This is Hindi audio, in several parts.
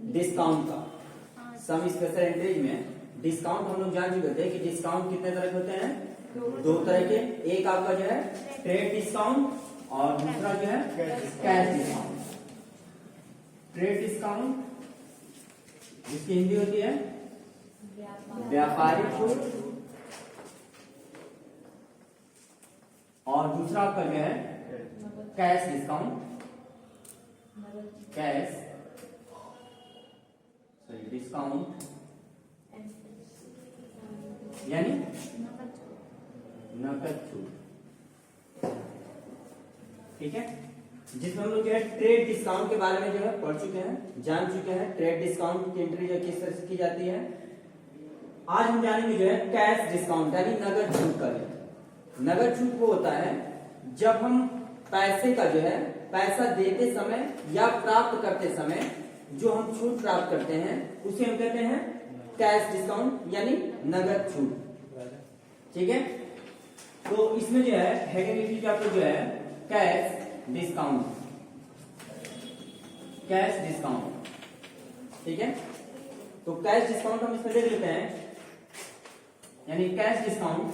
डिस्काउंट का। सम स्पेशल एंट्रीज में डिस्काउंट हम लोग जान चुके थे कि डिस्काउंट कितने तरह के होते हैं, दो तरह के। एक आपका जो है ट्रेड डिस्काउंट और दूसरा जो है कैश डिस्काउंट। ट्रेड डिस्काउंट जिसकी हिंदी होती है व्यापारिक छूट, और दूसरा आपका जो है कैश डिस्काउंट, कैश डिस्काउंट यानी नकद छूट। ठीक है, जिसमें हम लोग जो है ट्रेड डिस्काउंट के बारे में जो है पढ़ चुके हैं, जान चुके हैं ट्रेड डिस्काउंट की एंट्री जो किस तरह से की जाती है। आज हम जानेंगे जो है कैश डिस्काउंट यानी नगद छूट का। नगद छूट वो होता है जब हम पैसे का जो है पैसा देते समय या प्राप्त करते समय जो हम छूट प्राप्त करते हैं उसे हम कहते हैं कैश डिस्काउंट यानी नगद छूट। ठीक है, तो इसमें जो है हेडिंग आपको जो है कैश डिस्काउंट, कैश डिस्काउंट। ठीक है, तो कैश डिस्काउंट हम इसमें देख लेते हैं, यानी कैश डिस्काउंट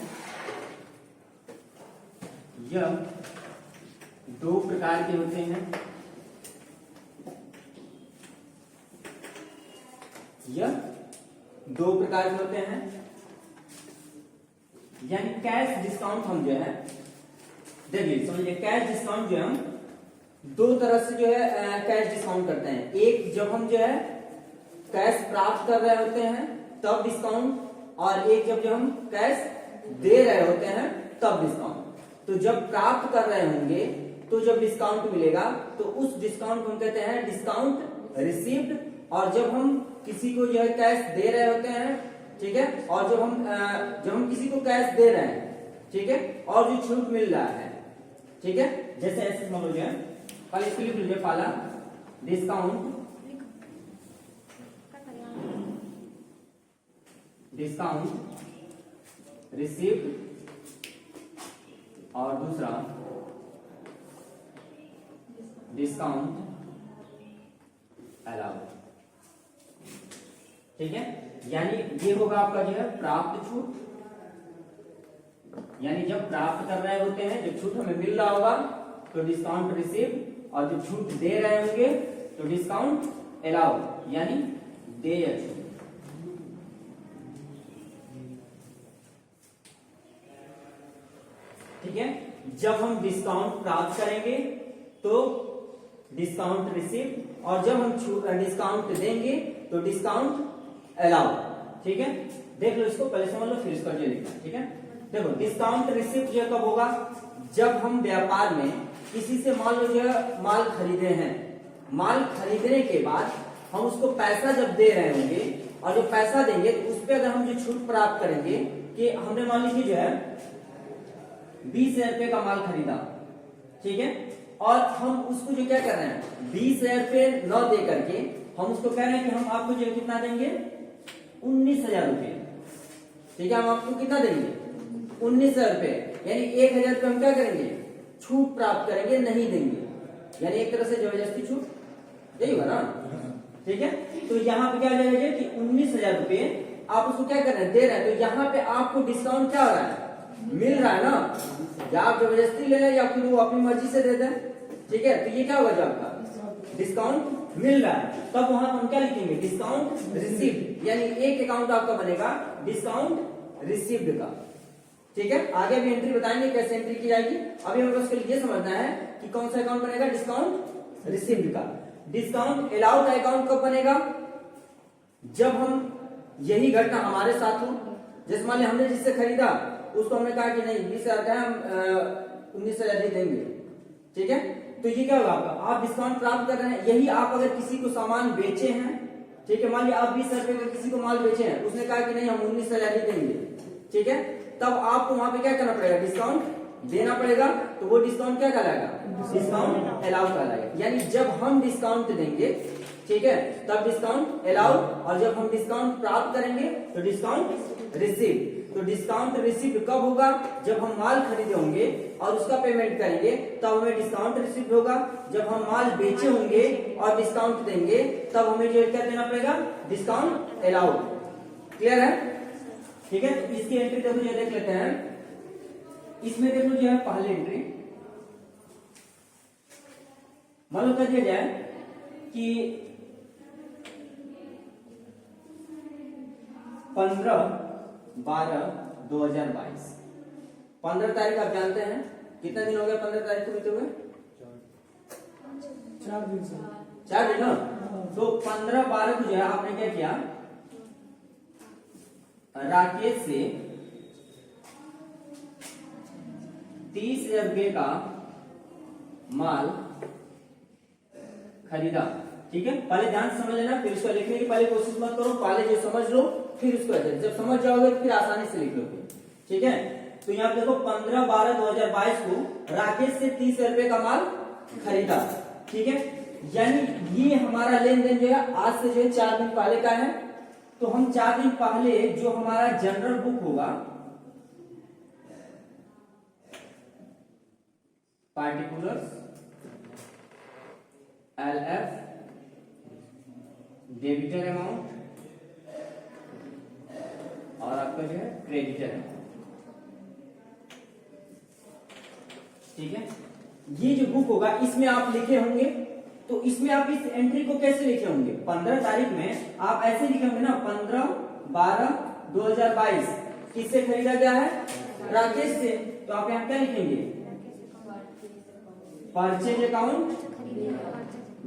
यह दो प्रकार के होते हैं। यह दो प्रकार के होते हैं, यानी कैश डिस्काउंट हम जो है देखिए समझिए, कैश डिस्काउंट जो हम दो तरह से जो है कैश डिस्काउंट करते हैं। एक जब हम जो है कैश प्राप्त कर रहे होते हैं तब डिस्काउंट, और एक जब हम कैश दे रहे होते हैं तब डिस्काउंट। तो जब प्राप्त कर रहे होंगे तो जब डिस्काउंट मिलेगा तो उस डिस्काउंट को हम कहते हैं डिस्काउंट रिसीव्ड, और जब हम किसी को जो है कैश दे रहे होते हैं, ठीक है, और जब हम किसी को कैश दे रहे हैं, ठीक है, और जो छूट मिल रहा है, ठीक है, जैसे ऐसे मान लो पहले इसके लिख लीजिए, पहला डिस्काउंट रिसीव्ड और दूसरा डिस्काउंट अलाउड। ठीक है, यानी ये होगा आपका जो है प्राप्त छूट, यानी जब प्राप्त कर रहे होते हैं जब छूट हमें मिल रहा होगा तो डिस्काउंट रिसीव, और जब छूट दे रहे होंगे तो डिस्काउंट अलाउड यानी देय छूट। ठीक है, जब हम डिस्काउंट प्राप्त करेंगे तो डिस्काउंट रिसीव, और जब हम डिस्काउंट देंगे तो डिस्काउंट अलाउड। ठीक है, देख लो इसको, पहले समझ लो फिर इसका जो लिखना। ठीक है, देखो डिस्काउंट रिसीव जो कब होगा, जब हम व्यापार में किसी से मान लो जो माल खरीदे हैं, माल खरीदने के बाद हम उसको पैसा जब दे रहे होंगे और जब पैसा देंगे तो उस पर अगर हम जो छूट प्राप्त करेंगे कि हमने मान लीजिए जो है 20,000 रुपए का माल खरीदा, ठीक है, और हम उसको जो क्या कर रहे हैं 20,000 रुपए न दे करके हम उसको कह रहे हैं कि हम आपको जो कितना देंगे 19,000 रुपए। ठीक है, हम आपको कितना देंगे 19,000 रुपए, यानी 1,000 रुपए हम क्या करेंगे छूट प्राप्त करेंगे, नहीं देंगे, यानी एक तरह से जबरदस्ती छूट, यही होगा ना। ठीक है, तो यहाँ पे क्या आ जाएगा कि 19,000 रुपए आप उसको क्या कर रहे हैं दे रहे हैं, तो यहाँ पे आपको डिस्काउंट क्या हो रहा है मिल रहा है ना, या आप जबरदस्ती ले लें या फिर वो अपनी मर्जी से दे दें। ठीक है, तो ये क्या होगा जो आपका डिस्काउंट मिल रहा है, तब वहां हम क्या लिखेंगे डिस्काउंट रिसीव्ड, यानी एक अकाउंट आपका बनेगा डिस्काउंट रिसीव्ड का। ठीक है, आगे भी एंट्री बताएंगे कैसे एंट्री की जाएगी। अभी हमें बस ये समझना है कि कौन सा अकाउंट बनेगा डिस्काउंट रिसीव्ड का। डिस्काउंट अलाउड का अकाउंट कब बनेगा, जब हम यही घटना हमारे साथ हो, जैसे मान लिया हमने जिससे खरीदा उसको हमने कहा कि नहीं 20,000 का हम 19,000 ही देंगे। ठीक है, तो ये क्या होगा आपका, आप डिस्काउंट प्राप्त कर रहे हैं। यही आप अगर किसी को सामान बेचे हैं, ठीक है, मान लिया आप 20,000 रुपए का किसी को माल बेचे हैं, उसने कहा कि नहीं हम 19,000 ही देंगे, ठीक है, तब आपको वहां पे क्या करना पड़ेगा डिस्काउंट देना पड़ेगा, तो वो डिस्काउंट क्या कहलाएगा डिस्काउंट अलाउ कहलाएगा। यानी जब हम डिस्काउंट देंगे ठीक है, तब डिस्काउंट अलाउड, और जब हम डिस्काउंट प्राप्त करेंगे तो डिस्काउंट रिसीव। तो डिस्काउंट रिसीव कब होगा? जब हम माल खरीदे होंगे और उसका पेमेंट करेंगे तब हमें डिस्काउंट रिसीव होगा। जब हम माल बेचे होंगे और डिस्काउंट देंगे तब हमें जो क्या देना पड़ेगा? Discount allowed. क्लियर है? ठीक है, तो इसकी एंट्री देखो, ये देख लेते हैं। इसमें देखो जो है पहली एंट्री, मान लो कर दिया जाए कि 15/12/2022, 15 तारीख आप जानते हैं कितना दिन हो गया? 15 तारीख को बीते हुए 4 दिन से 4 दिन ना। तो 15/12 को जो है आपने क्या किया? राकेश से 30,000 रुपये का माल खरीदा। ठीक है, पहले ध्यान से समझ लेना, फिर उसको लिखने की पहले कोशिश मत करो, पहले जो समझ लो फिर उसको जब समझ जाओगे फिर आसानी से लिख लोगे। ठीक है, तो यहाँ देखो 15/12/2022 को राकेश से 30,000 रुपये का माल खरीदा। ठीक है, यानी ये हमारा लेन देन जो है आज से जो है 4 दिन पहले का है। तो हम 4 दिन पहले जो हमारा जनरल बुक होगा, पार्टिकुलर्स LF, डेबिटर अमाउंट और आपका जो है क्रेडिटर अमाउंट। ठीक है, ये जो बुक होगा इसमें आप लिखे होंगे। तो इसमें आप इस एंट्री को कैसे लिखे होंगे? 15 तारीख में आप ऐसे लिखे होंगे ना, 15/12/2022 किससे खरीदा गया है? राकेश से। तो आप यहाँ क्या लिखेंगे? Purchase account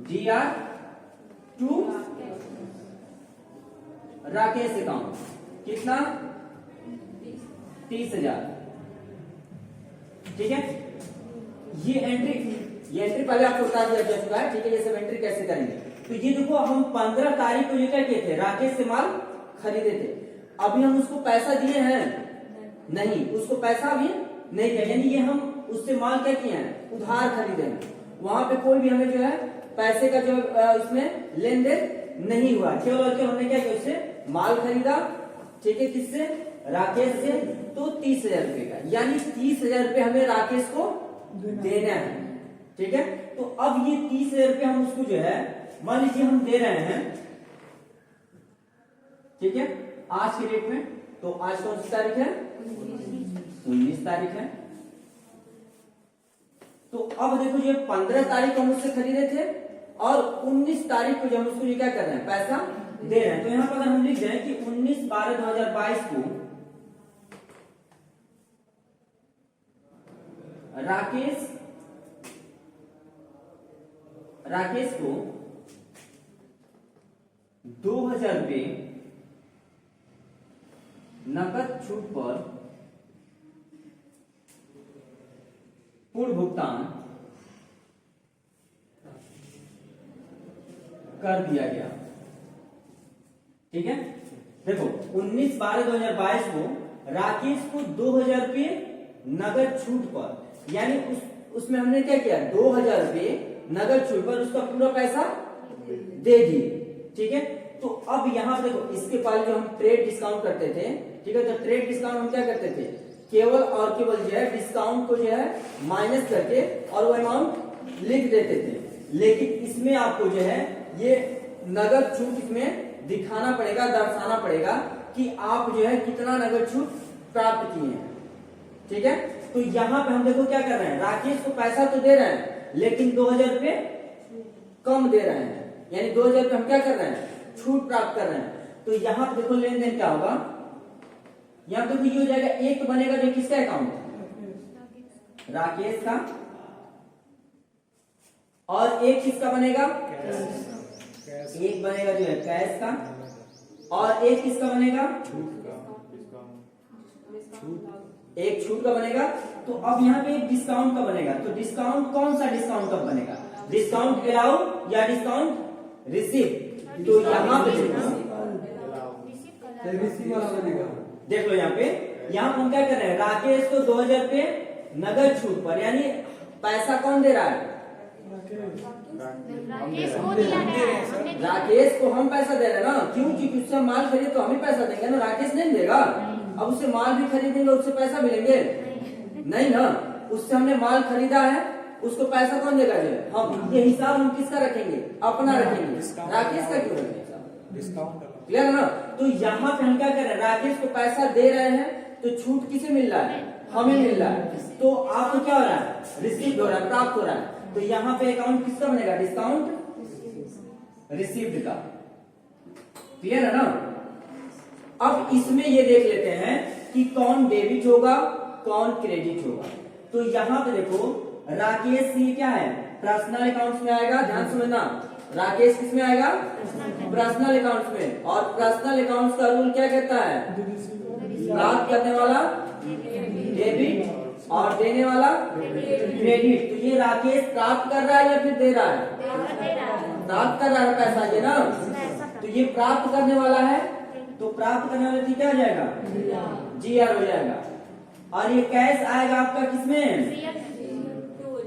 DR to Rakesh account, कितना? 30,000। ठीक है, ये एंट्री पहले आपको बता दिया जा चुका है। ठीक है, ये सब एंट्री कैसे करेंगे? तो ये देखो, हम 15 तारीख को ये क्या किए थे? राकेश से माल खरीदे थे। अभी हम उसको पैसा दिए हैं? नहीं, उसको पैसा अभी नहीं दिया, यानी ये हम उससे माल क्या किए हैं? उधार खरीदे हैं। वहां पे कोई भी हमें जो है पैसे का जो इसमें लेन देन नहीं हुआ, केवल और केवल हमने क्या किया? उससे माल खरीदा। ठीक है, किससे? राकेश से। तो 30,000 रुपए का, यानी 30,000 रुपए हमें राकेश को देना है। ठीक है, तो अब ये 30,000 रुपए हम उसको जो है मान लीजिए हम दे रहे हैं। ठीक है, आज की डेट में, तो आज कौन सी तारीख है? 19 तारीख है। तो अब देखो, जो 15 तारीख को हम उससे खरीदे थे और 19 तारीख को जो हम उसको क्या कर रहे हैं? पैसा दे रहे हैं। तो यहां पर अगर हम लिख दें कि 19/12/2022 को राकेश को 2,000 रुपये नकद छूट पर पूर्ण भुगतान कर दिया गया। ठीक है, देखो 19/12/2022 को राकेश को 2,000 रुपये नगद छूट पर, यानी उसमें हमने क्या किया? 2,000 रुपये नगद छूट पर उसका पूरा पैसा दे दिए। ठीक है, तो अब यहां देखो, इसके पहले जो हम ट्रेड डिस्काउंट करते थे, ठीक है, तो ट्रेड डिस्काउंट हम क्या करते थे? केवल और केवल जो है डिस्काउंट को जो है माइनस करके और वो अमाउंट लिख देते थे। लेकिन इसमें आपको जो है ये नगद छूट इसमें दिखाना पड़ेगा, दर्शाना पड़ेगा कि आप जो है कितना नगद छूट प्राप्त किए हैं। ठीक है, तो यहां पे हम देखो क्या कर रहे हैं? राकेश को पैसा तो दे रहे हैं लेकिन 2,000 रुपये कम दे रहे हैं, यानी 2,000 रुपये हम क्या कर रहे हैं? छूट प्राप्त कर रहे हैं। तो यहां पे देखो लेन देन क्या होगा? यहां पे ये हो जाएगा, एक तो बनेगा जो किसका अकाउंट? राकेश का, और एक किसका बनेगा? एक बनेगा जो है कैश का, और एक किसका बनेगा? एक छूट का बनेगा। तो अब यहाँ पे एक डिस्काउंट का बनेगा। तो डिस्काउंट कौन सा डिस्काउंट कब बनेगा? डिस्काउंट अलाउ या डिस्काउंट रिसीव? तो यहाँ पे देख लो, यहाँ पे यहाँ हम क्या कर रहे हैं? राकेश को 2,000 रुपये नगद छूट पर, यानी पैसा कौन दे रहा है? राकेश को दिया है, राकेश को हम पैसा दे रहे हैं ना, क्यों? क्योंकि उससे माल खरीदे तो हम ही पैसा देंगे ना, राकेश नहीं देगा। अब उससे माल भी खरीदेंगे, उससे पैसा मिलेंगे नहीं ना। उससे हमने माल खरीदा है, उसको पैसा कौन देगा? हम। ये हिसाब हम किसका रखेंगे? अपना रखेंगे, राकेश का क्यों रखेंगे? डिस्काउंट क्लियर है ना? तो यहाँ पे हम क्या कर रहे हैं, राकेश को पैसा दे रहे हैं तो छूट किसे मिल रहा है? हमें मिल रहा है। तो आपको क्या हो रहा है? रिसीव हो रहा है, प्राप्त हो रहा है। तो यहाँ पे अकाउंट किसका बनेगा? डिस्काउंट रिसीव्ड का। क्लियर है ना? अब इसमें ये देख लेते हैं कि कौन डेबिट होगा, कौन क्रेडिट होगा। तो यहाँ पे देखो, राकेश ये क्या है? पर्सनल अकाउंट्स में आएगा, ध्यान समझना। राकेश किस में आएगा? पर्सनल अकाउंट्स में। और पर्सनल अकाउंट्स का रूल क्या कहता है? प्राप्त करने वाला डेबिट और देने वाला क्रेडिट। तो ये राकेश प्राप्त कर रहा है या फिर दे रहा है? प्राप्त कर रहा है पैसा, ये ना। तो ये प्राप्त करने वाला है, तो प्राप्त करने वाले क्या हो जाएगा? GR हो जाएगा। और ये कैश आएगा आपका किसमें?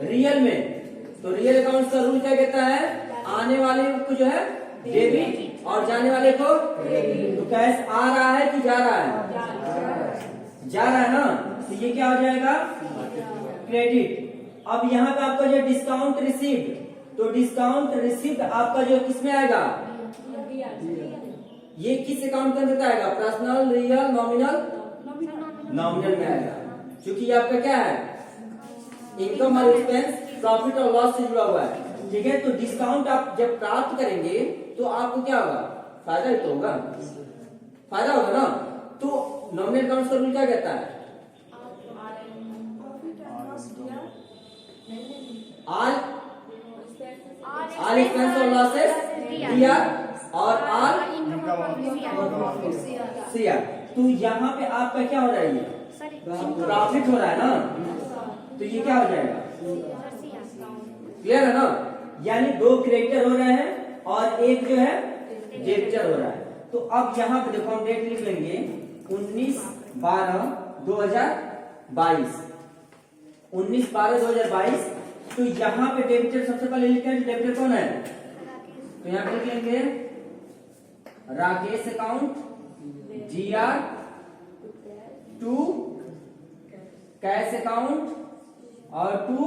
रियल में। तो रियल अकाउंट का रूल क्या कहता है? आने वाले को जो है डेबिट और जाने वाले को क्रेडिट। तो कैश आ रहा है कि जा रहा है? जा रहा है ना। तो ये क्या हो जाएगा? क्रेडिट। अब यहाँ पे आपका जो डिस्काउंट रिसीव्ड, तो डिस्काउंट रिसीव्ड आपका जो किसमें आएगा? ये किस अकाउंट के अंदर आएगा? Personal, real, nominal? नॉमिनल में आएगा, क्योंकि ये आपका क्या है? इनकम और एक्सपेंस, प्रॉफिट और लॉस से जुड़ा हुआ है। ठीक है, तो डिस्काउंट आप जब प्राप्त करेंगे तो आपको क्या होगा? फायदा ही तो होगा, फायदा होगा ना। तो नॉमिनल अकाउंट्स का रूल क्या कहता है? ऑल एक्सपेंस और लॉसेस DR और ऑल CR। तो यहाँ पे आपका क्या हो रहा है? ये प्रॉफिट हो रहा है ना, तो ये क्या हो जाएगा? क्लियर है ना? यानी दो क्रेडिटर हो रहे हैं और एक जो है डेबिटर हो रहा है। तो अब यहाँ पे देखो, हम डेट लिख लेंगे 19/12/2022। 19/12/2022। तो यहाँ पे डेबिटर सबसे पहले लिखते हैं। डेबिटर कौन है? तो यहाँ पे लिख लेंगे Rakesh account GR to cash account और टू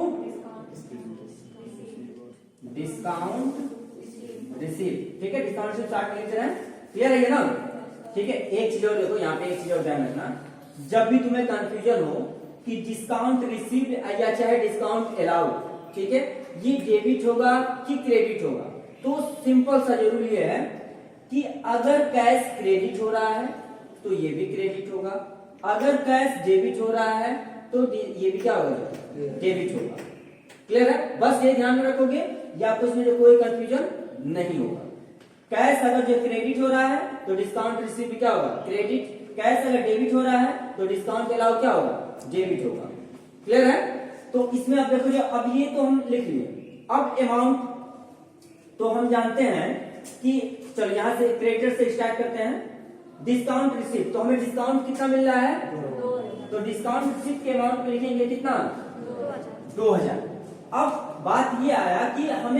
डिस्काउंट रिसीव। ठीक है, डिस्काउंट रिसीव स्टार्ट लिख रहे हैं। क्लियर है ये ना? ठीक है, एक चीज और देखो, यहाँ पे एक चीज और ध्यान रखना। जब भी तुम्हें कंफ्यूजन हो कि डिस्काउंट रिसीव्ड या चाहे डिस्काउंट अलाउड, ठीक है, ये डेबिट होगा कि क्रेडिट होगा, तो सिंपल सा जरूर ये है कि अगर कैश क्रेडिट हो रहा है तो ये भी क्रेडिट होगा, अगर कैश डेबिट हो रहा है तो ये भी क्या होगा? डेबिट होगा। क्लियर है? बस ये ध्यान में रखोगे, या आपको इसमें जो कोई कंफ्यूजन नहीं होगा। कैश अगर जो क्रेडिट हो रहा है तो डिस्काउंट रिसीव भी क्या होगा? क्रेडिट। कैश अगर डेबिट हो रहा है तो डिस्काउंट अलाउ क्या होगा? डेबिट होगा। क्लियर है? तो इसमें आप देखो, अब ये तो हम लिख लिए। अब अमाउंट तो हम जानते हैं कि, चलो यहां से क्रेडिटर से स्टार्ट करते हैं। डिस्काउंट रिसीव, तो हमें डिस्काउंट कितना मिल रहा है? तो डिस्काउंट रिसीव के अमाउंट में लिखेंगे कितना? 2000। अब बात ये आया कि हम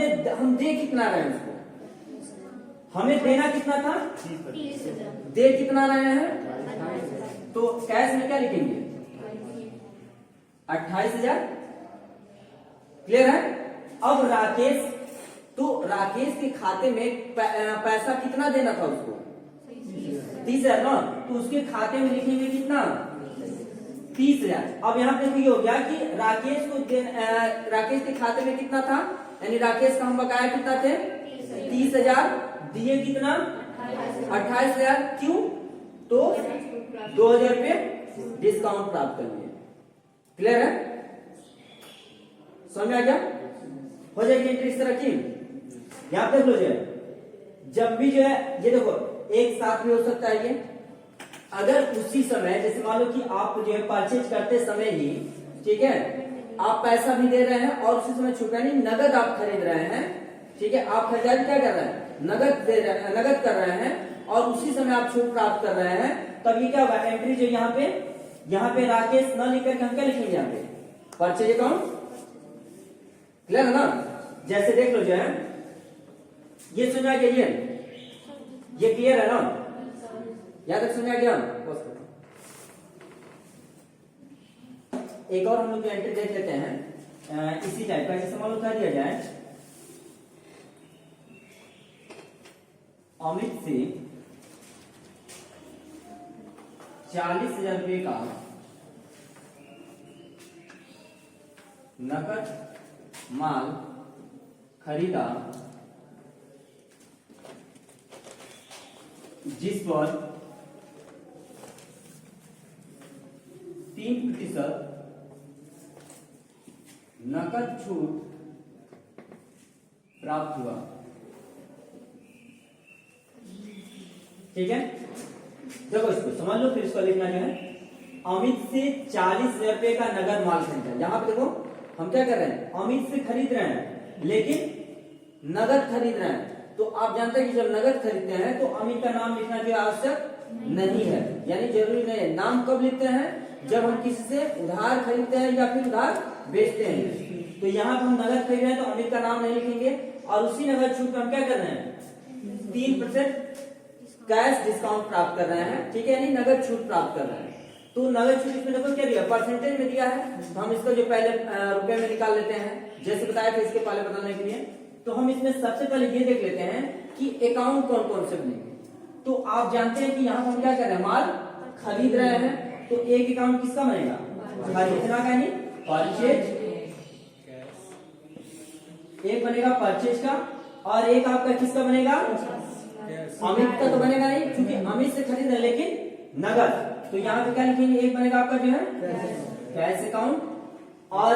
दे कितना रहे हैं उसको? हमें देना कितना था? 30,000। दे कितना रहे हैं? तो कैश में क्या लिखेंगे? 28,000। क्लियर है? अब राकेश, तो राकेश के खाते में पैसा कितना देना था उसको? 30,000 ना। तो उसके खाते में लिखेंगे कितना? 30,000। अब यहाँ पे ये हो गया कि राकेश को राकेश के खाते में कितना था, यानी राकेश का हम बकाया कितना थे? 30,000। दिए कितना? 28,000। क्यों? तो 2,000 रुपये डिस्काउंट प्राप्त कर लिए। क्लियर है? समझ में आ गया? हो जाएगी एंट्री इस तरह की। यहाँ पे देख लो, जब भी जो है ये देखो, एक साथ भी हो सकता है ये। अगर उसी समय, जैसे मान लो कि आप जो है परचेज करते समय ही, ठीक है, आप पैसा भी दे रहे हैं और उसी समय छूट नहीं, नगद आप खरीद रहे हैं, ठीक है, आप खरीदारी क्या कर रहे हैं? नगद दे रहे हैं, नगद कर रहे हैं और उसी समय आप छूट प्राप्त कर रहे हैं, तब ये क्या होगा? एंट्री जो यहाँ पे राकेश न लिखकर हम क्या लिखेंगे? यहाँ पे परचेज अकाउंट। क्लियर है ना? जैसे देख लो जो है, ये समझ आ गया, ये क्लियर है ना, याद तक समझ आ गया। एक और हम लोग एंट्री देख लेते हैं इसी टाइप का, जैसे मान लो कर दिया जाए अमित से 40,000 रुपये का नकद माल खरीदा, जिस पर 3% नकद छूट प्राप्त हुआ। ठीक है, देखो इसको समझ लो, फिर इसको लिखना जो है, अमित से 40,000 रुपये का नगद माल खरीदा। यहां पे देखो हम क्या कर रहे हैं, अमित से खरीद रहे हैं लेकिन नगद खरीद रहे हैं। तो आप जानते हैं कि जब नगद खरीदते हैं तो अमित का नाम लिखना जो आवश्यक नहीं है, यानी जरूरी नहीं है। नाम कब लिखते हैं, जब हम किसी से उधार खरीदते हैं या फिर उधार बेचते हैं। तो यहाँ पर हम नगद खरीद रहे हैं तो अमित का नाम नहीं लिखेंगे, और उसी नगद छूट में हम क्या कर रहे हैं, 3% कैश डिस्काउंट प्राप्त कर रहे हैं। ठीक है, यानी नगद छूट प्राप्त कर रहे हैं। तो नगद छूट इसमें देखो क्या दिया, परसेंटेज में दिया है, तो हम इसको जो पहले रुपए में निकाल लेते हैं, जैसे बताया था इसके पहले बताने के लिए। तो हम इसमें सबसे पहले ये देख लेते हैं कि अकाउंट कौन कौन से बनेंगे। तो आप जानते हैं कि यहाँ हम क्या कर रहे हैं, माल खरीद रहे हैं, तो एक अकाउंट किसका बनेगा, खरीदना का, यानी परचेज, एक बनेगा परचेज का, और एक आपका किसका बनेगा, अमित का तो बनेगा नहीं, क्योंकि अमित से खरीद रहे लेकिन नगद। तो यहाँ पे क्या लिखेंगे, एक बनेगा आपका जो है कैश अकाउंट, और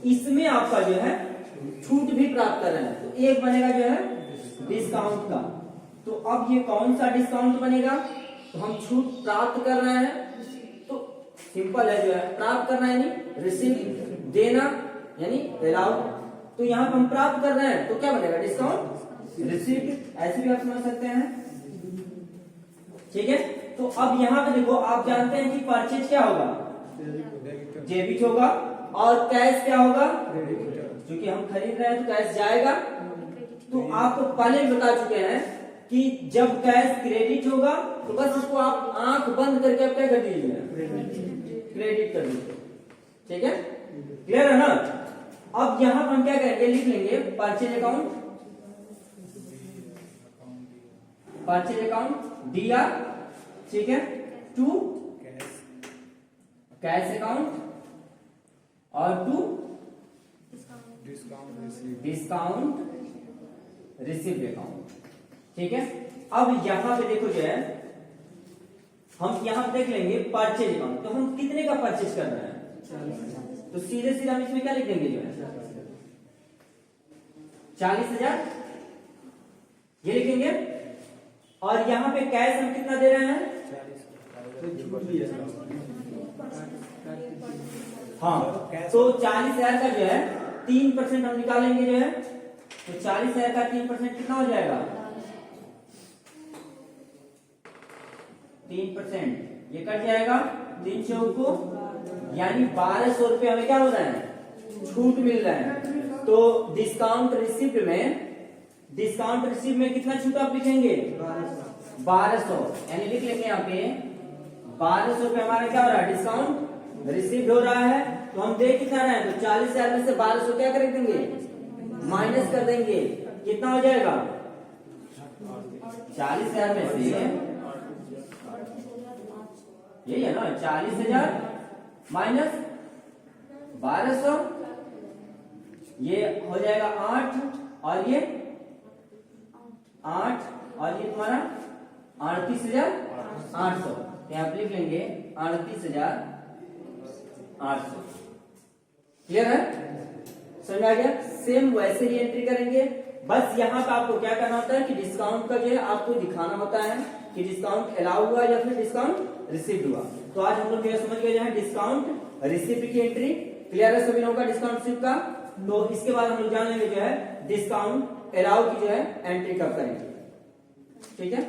इसमें आपका जो है छूट भी प्राप्त कर रहे हैं, तो एक बनेगा जो है डिस्काउंट का। तो अब ये कौन सा डिस्काउंट बनेगा, तो हम छूट प्राप्त कर रहे हैं, तो सिंपल है जो है, प्राप्त करना यानी रिसीव, देना यानी अलाउ। तो यहाँ पर हम प्राप्त कर रहे हैं तो क्या बनेगा, डिस्काउंट रिसीव, ऐसे भी आप समझ सकते हैं। ठीक है, तो अब यहाँ पे देखो, आप जानते हैं कि परचेज क्या होगा, डेबिट होगा, और कैश क्या होगा, क्योंकि हम खरीद रहे हैं तो कैश जाएगा। तो आपको पहले बता चुके हैं कि जब कैश क्रेडिट होगा तो बस उसको आप आंख बंद करके आप क्या कर दीजिए, क्रेडिट कर दीजिए। ठीक है, क्लियर है ना। अब यहां पर हम क्या करेंगे, लिख लेंगे purchase account, purchase account DR, ठीक है, टू कैश अकाउंट, और टू डिस्काउंट रिसीव्ड अकाउंट। ठीक है, अब यहां पे देखो जो है, हम यहां पे देख लेंगे परचेज अकाउंट, तो हम कितने का परचेज कर रहे हैं, तो सीधे सीधे हम इसमें क्या लिख देंगे, जो है 40,000 ये लिखेंगे, और यहां पे कैश हम कितना दे रहे हैं, हाँ, तो 40,000 का जो है 3% हम निकालेंगे जो है, तो 40,000 का 3% कितना हो जाएगा, 3% ये कट जाएगा 300 को, यानी 1200 रुपये हमें क्या हो रहा है, छूट मिल रहा है। तो डिस्काउंट रिसिप्ट में कितना छूट आप लिखेंगे, 1200, यानी लिख लेंगे यहाँ पे 1200 रुपये हमारा क्या हो रहा है, डिस्काउंट रिसीव्ड हो रहा है। तो हम दे कितना रहे हैं, तो 40,000 में से 1200 क्या कर देंगे, माइनस कर देंगे, कितना हो जाएगा, 40,000 में से यही है ना, 40,000 माइनस 1200, ये हो जाएगा 8, और ये 8, और ये तुम्हारा 38,800। यहाँ पे लिख लेंगे 38,800। क्लियर है, समझ आ गया। सेम वैसे ही एंट्री करेंगे, बस यहाँ पे आपको क्या करना होता है कि डिस्काउंट का जो है आपको दिखाना होता है कि डिस्काउंट अलाउ हुआ या फिर डिस्काउंट रिसीव्ड हुआ। तो आज हम लोग ये समझ गए जो है डिस्काउंट रिसीव्ड की एंट्री। क्लियर है सभी लोगों का डिस्काउंट रिसीव्ड का। तो इसके बाद हम लोग जान लेंगे जो है डिस्काउंट अलाउ की जो है एंट्री कब करेंगे। ठीक है।